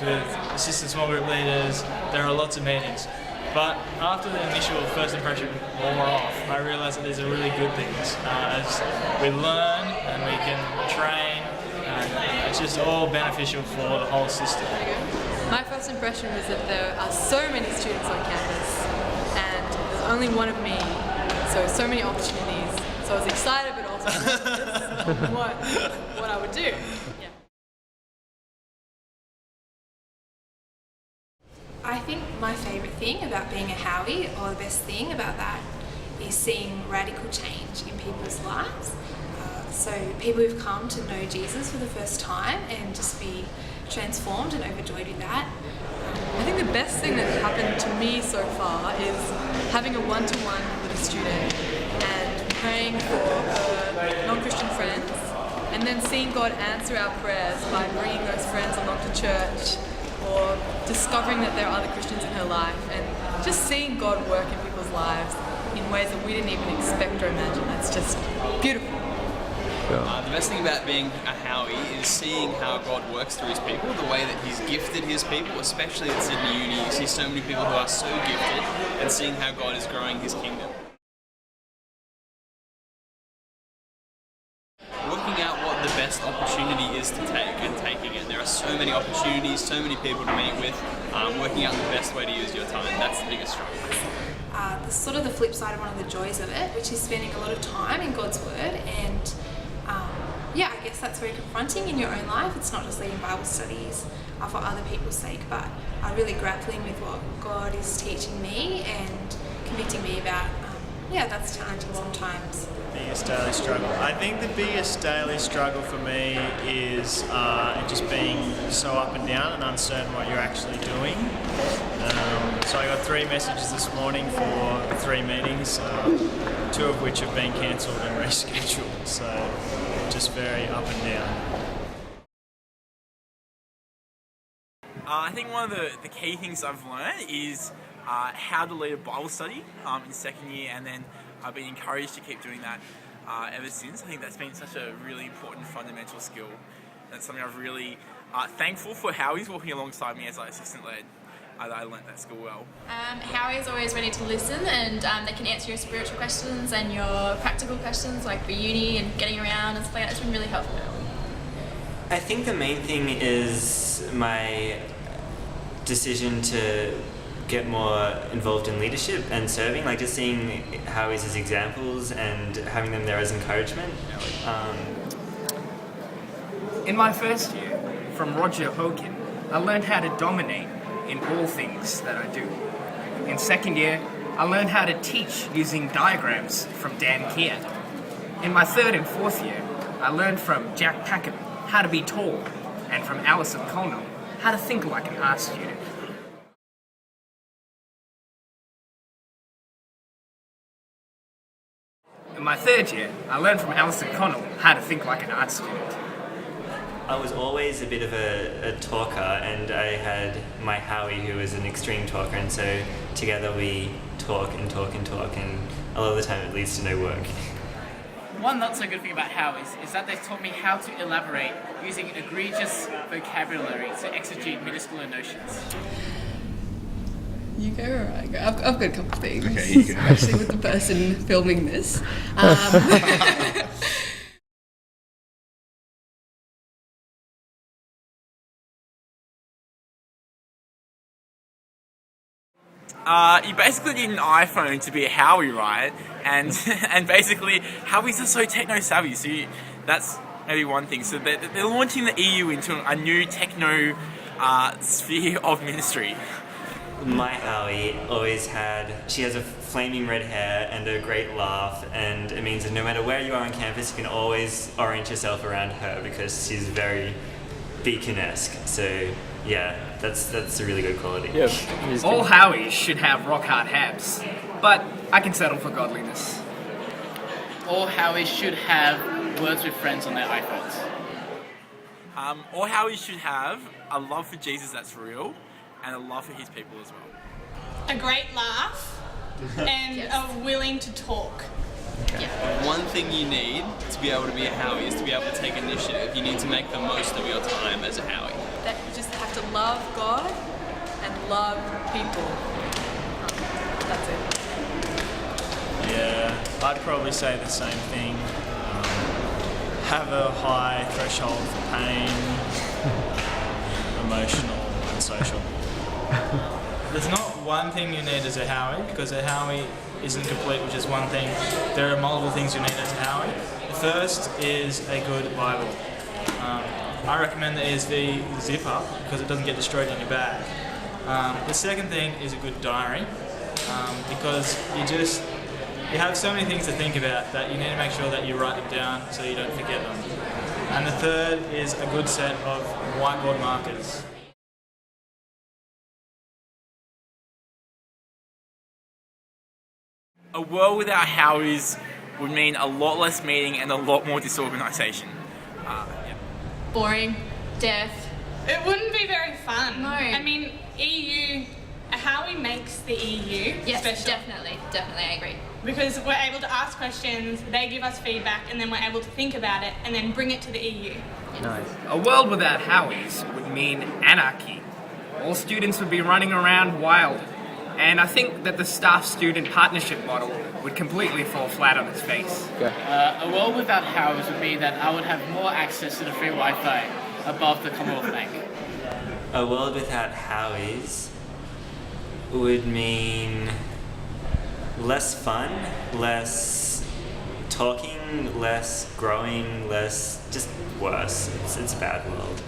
meetings with assistant small group leaders. There are lots of meetings. But after the initial first impression wore off, I realised that these are really good things. As we learn and we can train, and it's just all beneficial for the whole system. My first impression was that there are so many students on campus and there's only one of me, so many opportunities. So I was excited but also nervous what I would do. Yeah. I think my favourite thing about being a Howie, or the best thing about that, is seeing radical change in people's lives. So people who've come to know Jesus for the first time and just be transformed and overjoyed with that. I think the best thing that's happened to me so far is having a one-to-one with a student and praying for her non-Christian friends, and then seeing God answer our prayers by bringing those friends along to church, or discovering that there are other Christians in her life, and just seeing God work in people's lives in ways that we didn't even expect or imagine. That's just beautiful. The best thing about being a Howie is seeing how God works through his people, the way that he's gifted his people, especially at Sydney Uni. You see so many people who are so gifted, and seeing how God is growing his kingdom. Working out what the best opportunity is to take and taking it. There are so many opportunities, so many people to meet with. Working out the best way to use your time, that's the biggest struggle. The sort of the flip side of one of the joys of it, which is spending a lot of time in God's Word, and I guess that's very confronting in your own life. It's not just leading Bible studies for other people's sake, but really grappling with what God is teaching me and convicting me about. That's challenging sometimes. Biggest daily struggle. I think the biggest daily struggle for me is just being so up and down and uncertain what you're actually doing. So I got 3 messages this morning for the 3 meetings, 2 of which have been cancelled and rescheduled. So just very up and down. I think one of the key things I've learned is how to lead a Bible study in second year, and then I've been encouraged to keep doing that ever since. I think that's been such a really important fundamental skill. That's something I've really thankful for Howie's walking alongside me as I assistant led. I learnt that skill well. Howie is always ready to listen, and they can answer your spiritual questions and your practical questions, like for uni and getting around and stuff like that. It's been really helpful. I think the main thing is my decision to get more involved in leadership and serving, like just seeing Howie's as examples and having them there as encouragement. In my first year, from Roger Hogan, I learned how to dominate in all things that I do. In second year, I learned how to teach using diagrams from Dan Keir. In my third and fourth year, I learned from Jack Packham how to be tall, and from Alison Colnell how to think like an art student. In my third year, I learned from Alison Connell how to think like an art student. I was always a bit of a talker, and I had my Howie who was an extreme talker, and so together we talk, and a lot of the time it leads to no work. One not so good thing about Howie's is that they've taught me how to elaborate using egregious vocabulary to exegete minuscule notions. You go, or I go? I've got a couple of things. Okay, you go. Actually, with the person filming this. You basically need an iPhone to be a Howie, right? And and basically Howies are so techno savvy, so that's maybe one thing. So they're launching the EU into a new techno sphere of ministry. My Howie she has a flaming red hair and a great laugh, and it means that no matter where you are on campus, you can always orient yourself around her because she's very beacon-esque. So yeah, that's a really good quality. Yeah, all Howies should have rock hard habs, but I can settle for godliness. All Howies should have words with friends on their iPhones. All Howies should have a love for Jesus that's real, and a love for his people as well. A great laugh and are willing to talk. Okay. Yeah. One thing you need to be able to be a Howie is to be able to take initiative. You need to make the most of your time as a Howie. that you just have to love God and love people. That's it. Yeah, I'd probably say the same thing. Have a high threshold for pain, emotional and social. There's not one thing you need as a Howie, because a Howie isn't complete with just one thing. There are multiple things you need as a Howie. The first is a good Bible. I recommend the ESV zipper because it doesn't get destroyed in your bag. The second thing is a good diary, because you have so many things to think about that you need to make sure that you write them down so you don't forget them. And the third is a good set of whiteboard markers. A world without Howies would mean a lot less meeting and a lot more disorganisation. Boring, deaf. It wouldn't be very fun. No. I mean, EU, Howie makes the EU Yes, special. definitely, I agree. Because we're able to ask questions, they give us feedback, and then we're able to think about it and then bring it to the EU. Nice. A world without Howies would mean anarchy. All students would be running around wild. And I think that the staff-student partnership model would completely fall flat on its face. A world without Howies would mean that I would have more access to the free Wi-Fi above the Commonwealth Bank. A world without Howies would mean less fun, less talking, less growing, less just worse. It's a bad world.